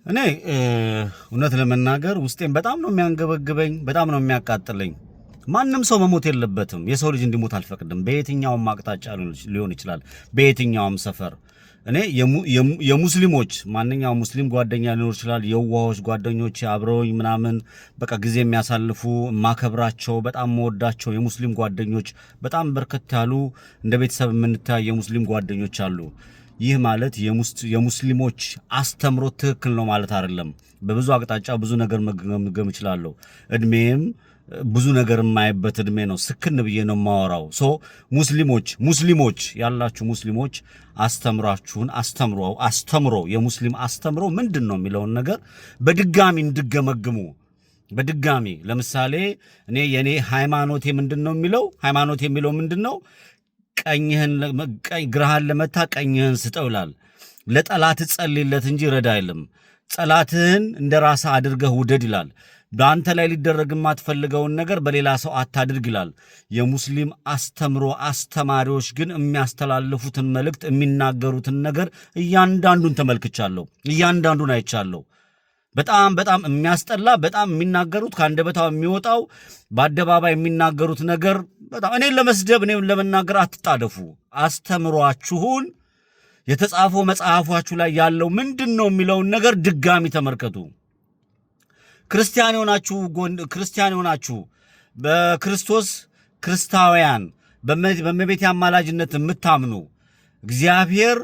እኔ እውነት ለመናገር ውስጤን በጣም ነው የሚያንገበግበኝ፣ በጣም ነው የሚያቃጥለኝ። ማንም ሰው መሞት የለበትም። የሰው ልጅ እንዲሞት አልፈቅድም። በየትኛውም አቅጣጫ ሊሆን ይችላል፣ በየትኛውም ሰፈር። እኔ የሙስሊሞች ማንኛውም ሙስሊም ጓደኛ ሊኖር ይችላል፣ የዋሆች ጓደኞች አብረውኝ ምናምን በቃ ጊዜ የሚያሳልፉ ማከብራቸው፣ በጣም መወዳቸው የሙስሊም ጓደኞች በጣም በርከት ያሉ እንደ ቤተሰብ የምንታይ የሙስሊም ጓደኞች አሉ። ይህ ማለት የሙስሊሞች አስተምሮት ትክክል ነው ማለት አይደለም። በብዙ አቅጣጫ ብዙ ነገር መገምገም እችላለሁ። እድሜም ብዙ ነገር የማይበት እድሜ ነው። ስክን ብዬ ነው የማወራው። ሙስሊሞች ያላችሁ ሙስሊሞች አስተምራችሁን አስተምሮ የሙስሊም አስተምሮ ምንድን ነው የሚለውን ነገር በድጋሚ እንድገመግሙ በድጋሚ ለምሳሌ የኔ ሃይማኖቴ ምንድን ነው የሚለው ሃይማኖቴ የሚለው ምንድን ነው? ግራህን ለመታ ቀኝህን ስጠው ይላል። ለጠላት ጸልይለት እንጂ ረዳ አይልም። ጠላትህን እንደ ራስህ አድርገህ ውደድ ይላል። በአንተ ላይ ሊደረግ የማትፈልገውን ነገር በሌላ ሰው አታድርግ ይላል። የሙስሊም አስተምሮ አስተማሪዎች ግን የሚያስተላልፉትን መልእክት የሚናገሩትን ነገር እያንዳንዱን ተመልክቻለሁ፣ እያንዳንዱን አይቻለሁ። በጣም በጣም የሚያስጠላ በጣም የሚናገሩት ከአንደበታው የሚወጣው በአደባባይ የሚናገሩት ነገር በጣም እኔን ለመስደብ እኔን ለመናገር አትጣደፉ። አስተምሯችሁን የተጻፈው መጽሐፋችሁ ላይ ያለው ምንድን ነው የሚለውን ነገር ድጋሚ ተመልከቱ። ክርስቲያን የሆናችሁ በክርስቶስ ክርስታውያን በእመቤቴ አማላጅነት የምታምኑ እግዚአብሔር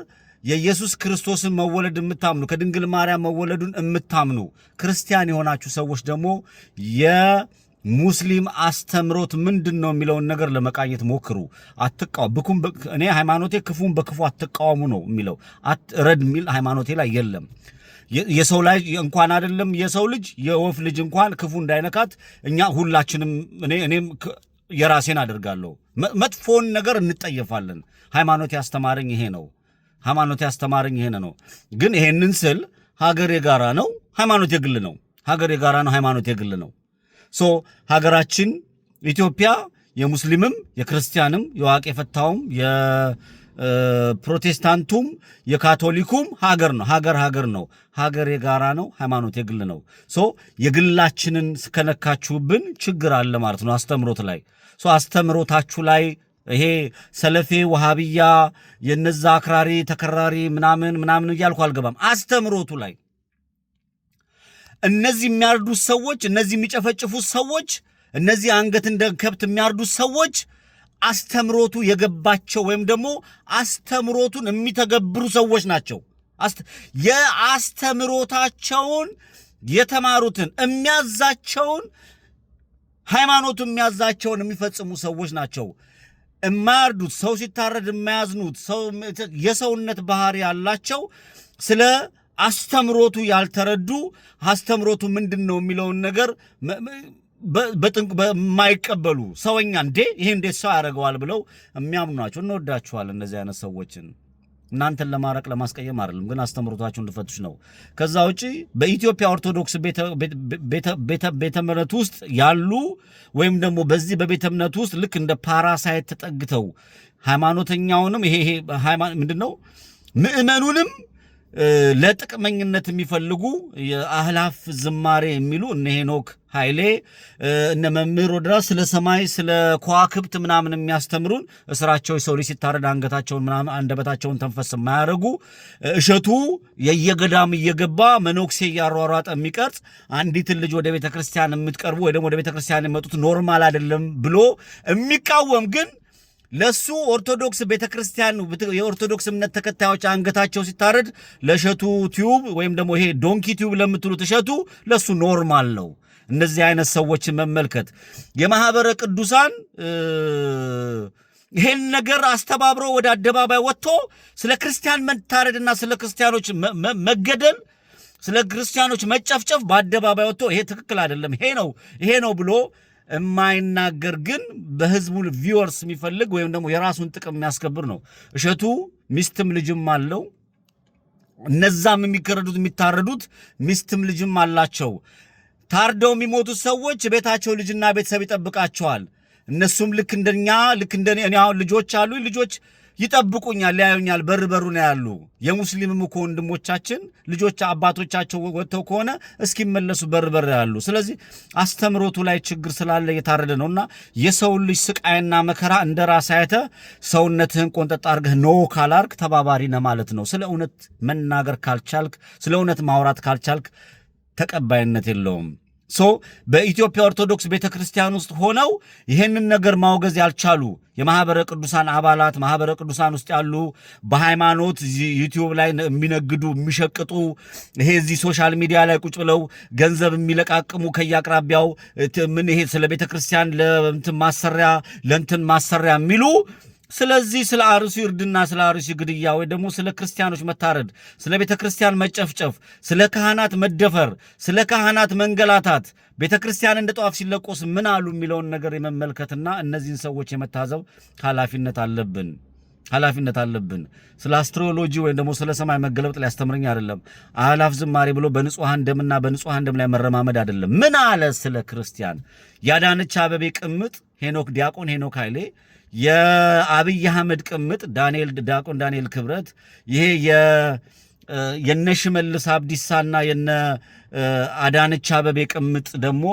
የኢየሱስ ክርስቶስን መወለድ የምታምኑ ከድንግል ማርያም መወለዱን የምታምኑ ክርስቲያን የሆናችሁ ሰዎች ደግሞ የሙስሊም አስተምሮት ምንድን ነው የሚለውን ነገር ለመቃኘት ሞክሩ። እኔ ሃይማኖቴ ክፉን በክፉ አትቃወሙ ነው የሚለው። ረድ የሚል ሃይማኖቴ ላይ የለም። የሰው ላይ እንኳን አይደለም የሰው ልጅ የወፍ ልጅ እንኳን ክፉ እንዳይነካት እኛ ሁላችንም እኔም የራሴን አደርጋለሁ። መጥፎን ነገር እንጠየፋለን። ሃይማኖቴ ያስተማረኝ ይሄ ነው። ግን ይሄንን ስል ሀገር የጋራ ነው፣ ሃይማኖት የግል ነው። ሀገር የጋራ ነው፣ ሃይማኖት የግል ነው። ሀገራችን ኢትዮጵያ የሙስሊምም የክርስቲያንም የዋቄ ፈታውም የፕሮቴስታንቱም የካቶሊኩም ሀገር ነው። ሀገር ነው። ሀገር የጋራ ነው፣ ሃይማኖት የግል ነው። የግላችንን ከነካችሁብን ችግር አለ ማለት ነው። አስተምሮት ላይ አስተምሮታችሁ ላይ ይሄ ሰለፌ ወሃቢያ የነዛ አክራሪ ተከራሪ ምናምን እያልኩ አልገባም። አስተምሮቱ ላይ እነዚህ የሚያርዱት ሰዎች፣ እነዚህ የሚጨፈጭፉት ሰዎች፣ እነዚህ አንገት እንደ ከብት የሚያርዱት ሰዎች አስተምሮቱ የገባቸው ወይም ደግሞ አስተምሮቱን የሚተገብሩ ሰዎች ናቸው። የአስተምሮታቸውን የተማሩትን የሚያዛቸውን ሃይማኖቱ የሚያዛቸውን የሚፈጽሙ ሰዎች ናቸው። የማያርዱት ሰው ሲታረድ የማያዝኑት የሰውነት ባህሪ ያላቸው ስለ አስተምሮቱ ያልተረዱ አስተምሮቱ ምንድን ነው የሚለውን ነገር በማይቀበሉ ሰውኛ ይሄ እንዴት ሰው ያደርገዋል ብለው የሚያምኑ ናቸው። እንወዳችኋለን እነዚህ አይነት ሰዎችን። እናንተን ለማራቅ ለማስቀየም አይደለም፣ ግን አስተምሮታችሁን እንድፈትሽ ነው። ከዛ ውጪ በኢትዮጵያ ኦርቶዶክስ ቤተ እምነት ውስጥ ያሉ ወይም ደግሞ በዚህ በቤተ እምነት ውስጥ ልክ እንደ ፓራሳይት ተጠግተው ሃይማኖተኛውንም ይሄ ምንድነው ምእመኑንም ለጥቅመኝነት የሚፈልጉ የአህላፍ ዝማሬ የሚሉ እነ ሄኖክ ኃይሌ እነ መምህር ወድራ ስለ ሰማይ ስለ ከዋክብት ምናምን የሚያስተምሩን እስራቸው የሰው ልጅ ሲታረድ አንገታቸውን ምናምን አንደበታቸውን ተንፈስ የማያደርጉ እሸቱ የየገዳም እየገባ መነኩሴ እያሯሯጠ የሚቀርጽ አንዲትን ልጅ ወደ ቤተ ክርስቲያን የምትቀርቡ ወይ ደግሞ ወደ ቤተ ክርስቲያን የመጡት ኖርማል አይደለም ብሎ የሚቃወም ግን ለሱ ኦርቶዶክስ ቤተክርስቲያን የኦርቶዶክስ እምነት ተከታዮች አንገታቸው ሲታረድ ለእሸቱ ቲዩብ ወይም ደግሞ ይሄ ዶንኪ ቲዩብ ለምትሉት እሸቱ ለሱ ኖርማል ነው። እነዚህ አይነት ሰዎችን መመልከት የማህበረ ቅዱሳን ይሄን ነገር አስተባብሮ ወደ አደባባይ ወጥቶ ስለ ክርስቲያን መታረድና ስለ ክርስቲያኖች መገደል ስለ ክርስቲያኖች መጨፍጨፍ በአደባባይ ወጥቶ ይሄ ትክክል አይደለም ይሄ ነው ብሎ የማይናገር ግን በህዝቡ ቪወርስ የሚፈልግ ወይም ደግሞ የራሱን ጥቅም የሚያስከብር ነው። እሸቱ ሚስትም ልጅም አለው። እነዛም የሚከረዱት የሚታረዱት ሚስትም ልጅም አላቸው። ታርደው የሚሞቱት ሰዎች ቤታቸው ልጅና ቤተሰብ ይጠብቃቸዋል። እነሱም ልክ እንደኔ እኔ አሁን ልጆች አሉ። ልጆች ይጠብቁኛል፣ ያዩኛል፣ በርበሩ ነው ያሉ። የሙስሊምም እኮ ወንድሞቻችን ልጆች አባቶቻቸው ወጥተው ከሆነ እስኪመለሱ በርበር ያሉ። ስለዚህ አስተምሮቱ ላይ ችግር ስላለ እየታረደ ነውና የሰው ልጅ ስቃይና መከራ እንደ ራስ አይተህ ሰውነትህን ቆንጠጥ አድርገህ ኖ ካላርክ ተባባሪ ነህ ማለት ነው። ስለ እውነት መናገር ካልቻልክ፣ ስለ እውነት ማውራት ካልቻልክ ተቀባይነት የለውም። በኢትዮጵያ ኦርቶዶክስ ቤተክርስቲያን ውስጥ ሆነው ይሄንን ነገር ማውገዝ ያልቻሉ የማህበረ ቅዱሳን አባላት ማህበረ ቅዱሳን ውስጥ ያሉ በሃይማኖት ዩቲዩብ ላይ የሚነግዱ የሚሸቅጡ ይሄ እዚህ ሶሻል ሚዲያ ላይ ቁጭ ብለው ገንዘብ የሚለቃቅሙ ከያቅራቢያው ምን ይሄ ስለ ቤተክርስቲያን ለእንትን ማሰሪያ የሚሉ ስለዚህ ስለ አርሲ እርድና ስለ አርሲ ግድያ ወይ ደግሞ ስለ ክርስቲያኖች መታረድ፣ ስለ ቤተ ክርስቲያን መጨፍጨፍ፣ ስለ ካህናት መደፈር፣ ስለ ካህናት መንገላታት፣ ቤተ ክርስቲያን እንደ ጧፍ ሲለቆስ ምን አሉ የሚለውን ነገር የመመልከትና እነዚህን ሰዎች የመታዘብ ኃላፊነት አለብን። ስለ አስትሮሎጂ ወይ ደግሞ ስለ ሰማይ መገለጥ ሊያስተምረኝ አይደለም። አላፍ ዝማሬ ብሎ በንጹሃን ደምና በንጹሃን ደም ላይ መረማመድ አይደለም። ምን አለ ስለ ክርስቲያን? ያዳነች አበቤ ቅምጥ ዲያቆን ሄኖክ ኃይሌ፣ የአብይ አህመድ ቅምጥ ዲያቆን ዳንኤል ክብረት፣ ይሄ የነ ሽመልስ አብዲሳና የነ አዳነች አበቤ ቅምጥ ደግሞ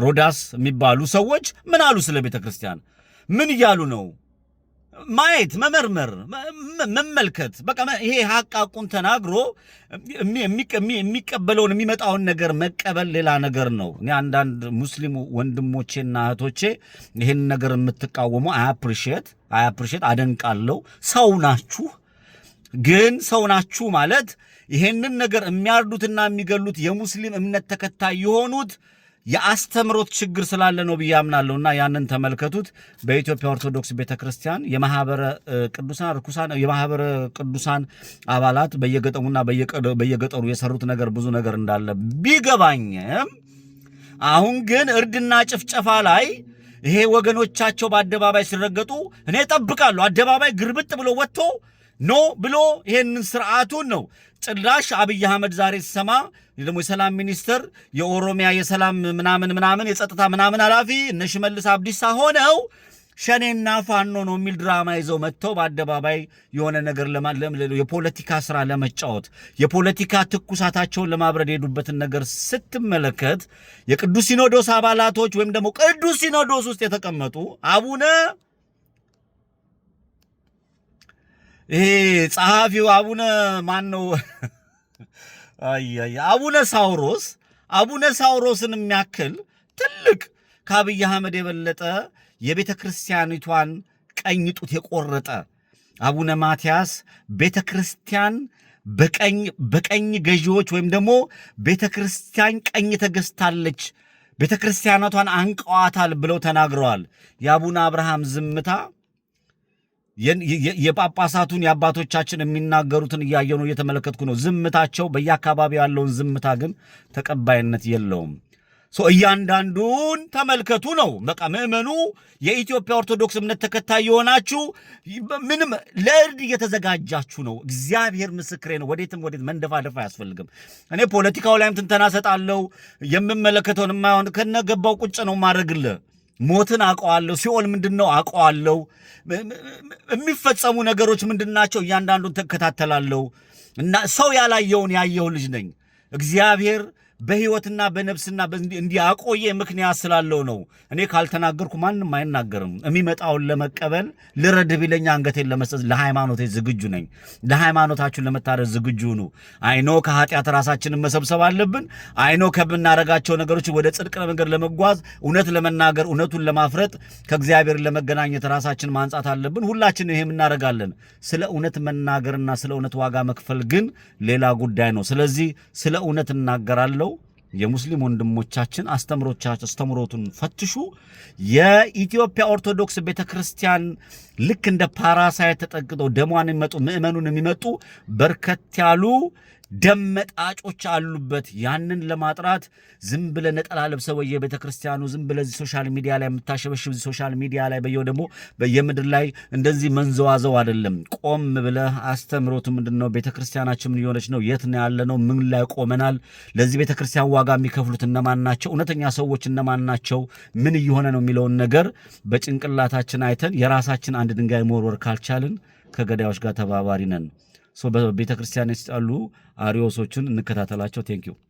ሮዳስ የሚባሉ ሰዎች ምን አሉ ስለ ቤተ ክርስቲያን? ምን እያሉ ነው? ማየት፣ መመርመር፣ መመልከት። በቃ ይሄ ሐቁን ተናግሮ የሚቀበለውን የሚመጣውን ነገር መቀበል ሌላ ነገር ነው። እኔ አንዳንድ ሙስሊም ወንድሞቼና እህቶቼ ይሄን ነገር የምትቃወሙ አፕሪሼት አደንቃለሁ። ሰው ናችሁ። ግን ሰው ናችሁ ማለት ይሄንን ነገር የሚያርዱትና የሚገሉት የሙስሊም እምነት ተከታይ የሆኑት የአስተምሮት ችግር ስላለ ነው ብዬ አምናለሁና ያንን ተመልከቱት። በኢትዮጵያ ኦርቶዶክስ ቤተክርስቲያን የማህበረ ቅዱሳን አባላት በየገጠሙና በየገጠሩ የሰሩት ነገር ብዙ ነገር እንዳለ ቢገባኝም አሁን ግን እርድና ጭፍጨፋ ላይ ይሄ ወገኖቻቸው በአደባባይ ሲረገጡ እኔ እጠብቃለሁ። አደባባይ ግርብጥ ብሎ ወጥቶ ኖ ብሎ ይሄንን ስርዓቱን ነው ጭራሽ አብይ አህመድ ዛሬ ሲሰማ ደግሞ የሰላም ሚኒስትር የኦሮሚያ የሰላም ምናምን የጸጥታ ምናምን ኃላፊ እነ ሽመልስ አብዲሳ ሆነው ሸኔና ፋኖ ነው የሚል ድራማ ይዘው መጥተው በአደባባይ የሆነ ነገር የፖለቲካ ስራ ለመጫወት የፖለቲካ ትኩሳታቸውን ለማብረድ የሄዱበትን ነገር ስትመለከት የቅዱስ ሲኖዶስ አባላቶች ወይም ደግሞ ቅዱስ ሲኖዶስ ውስጥ የተቀመጡ ይሄ ጸሐፊው አቡነ ማን ነው? አቡነ ሳውሮስን የሚያክል ትልቅ ከአብይ አህመድ የበለጠ የቤተ ክርስቲያኒቷን ቀኝ ጡት የቆረጠ አቡነ ማትያስ ቤተ ክርስቲያን በቀኝ ገዢዎች ወይም ደግሞ ቤተ ክርስቲያን ቀኝ ተገዝታለች፣ ቤተ ክርስቲያናቷን አንቀዋታል ብለው ተናግረዋል። የአቡነ አብርሃም ዝምታ የጳጳሳቱን የአባቶቻችን የሚናገሩትን እያየሁ ነው፣ እየተመለከትኩ ነው። ዝምታቸው በየአካባቢው ያለውን ዝምታ ግን ተቀባይነት የለውም። እያንዳንዱን ተመልከቱ ነው። በቃ ምእመኑ የኢትዮጵያ ኦርቶዶክስ እምነት ተከታይ የሆናችሁ ምንም ለእርድ እየተዘጋጃችሁ ነው። እግዚአብሔር ምስክሬ ነው። ወዴት መንደፋደፍ አያስፈልግም። እኔ ፖለቲካው ላይም ትንተና ሰጣለሁ። የምመለከተውን የማይሆን ከነገባው ቁጭ ነው ማድረግልህ። ሞትን አውቀዋለሁ። ሲኦል ምንድነው አውቀዋለሁ። የሚፈጸሙ ነገሮች ምንድናቸው እያንዳንዱን ተከታተላለሁ። እና ሰው ያላየውን ያየው ልጅ ነኝ። እግዚአብሔር በህይወትና በነፍስና እንዲያቆየ ምክንያት ስላለው ነው። እኔ ካልተናገርኩ ማንም አይናገርም። የሚመጣውን ለመቀበል ልረድ ቢለኝ አንገቴን ለመስጠት ለሃይማኖቴ ዝግጁ ነኝ። ለሃይማኖታችሁን ለመታረድ ዝግጁ ነው። አይኖ ከኃጢአት ራሳችንን መሰብሰብ አለብን። አይኖ ከምናረጋቸው ነገሮች ወደ ጽድቅ መንገድ ለመጓዝ እውነት ለመናገር እውነቱን ለማፍረጥ ከእግዚአብሔር ለመገናኘት ራሳችን ማንጻት አለብን። ሁላችን ይሄም እናደርጋለን። ስለ እውነት መናገርና ስለ እውነት ዋጋ መክፈል ግን ሌላ ጉዳይ ነው። ስለዚህ ስለ እውነት እናገራለሁ። የሙስሊም ወንድሞቻችን አስተምሮቱን ፈትሹ። የኢትዮጵያ ኦርቶዶክስ ቤተክርስቲያን ልክ እንደ ፓራሳይት ተጠቅጠው ደሟን የሚመጡ ምእመኑን የሚመጡ በርከት ያሉ ደመጣጮች አሉበት። ያንን ለማጥራት ዝም ብለ ነጠላ ለብሰው የቤተ ክርስቲያኑ ዝም ብለ ሶሻል ሚዲያ ላይ የምታሸበሽብ ሶሻል ሚዲያ ላይ በየው ደግሞ በየምድር ላይ እንደዚህ መንዘዋዘው አይደለም። ቆም ብለ አስተምሮቱ ምንድነው? ቤተ ክርስቲያናችን ምን እየሆነች ነው? የት ነው ያለነው? ምን ላይ ቆመናል? ለዚህ ቤተ ክርስቲያን ዋጋ የሚከፍሉት እነማን ናቸው? እውነተኛ ሰዎች እነማን ናቸው? ምን እየሆነ ነው የሚለውን ነገር በጭንቅላታችን አይተን የራሳችን አንድ ድንጋይ መወርወር ካልቻልን ከገዳዮች ጋር ተባባሪ ነን። በቤተ ክርስቲያን ውስጥ ያሉ አሪዮሶችን እንከታተላቸው። ቴንኪው